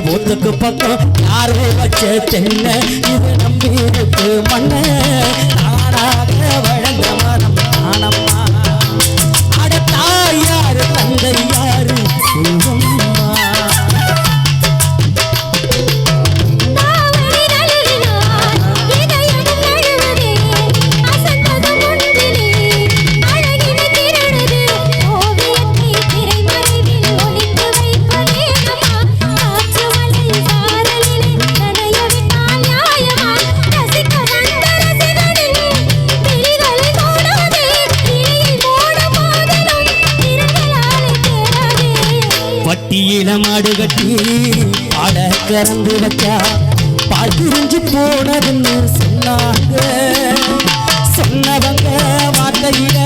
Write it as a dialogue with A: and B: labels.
A: பூத்துக்கு பக்கம் யாரோ வச்ச தென்ன இது நம்பி இருக்கு மண்ண நானாக வழங்க மனம் நானம்மா அட தாயாரு தந்தை யாரு மாடு கட்டி பாட கறந்து வச்சா பால் திரிஞ்சு போனதுன்னு சொன்னாங்க சொன்னவங்க வார்த்தையில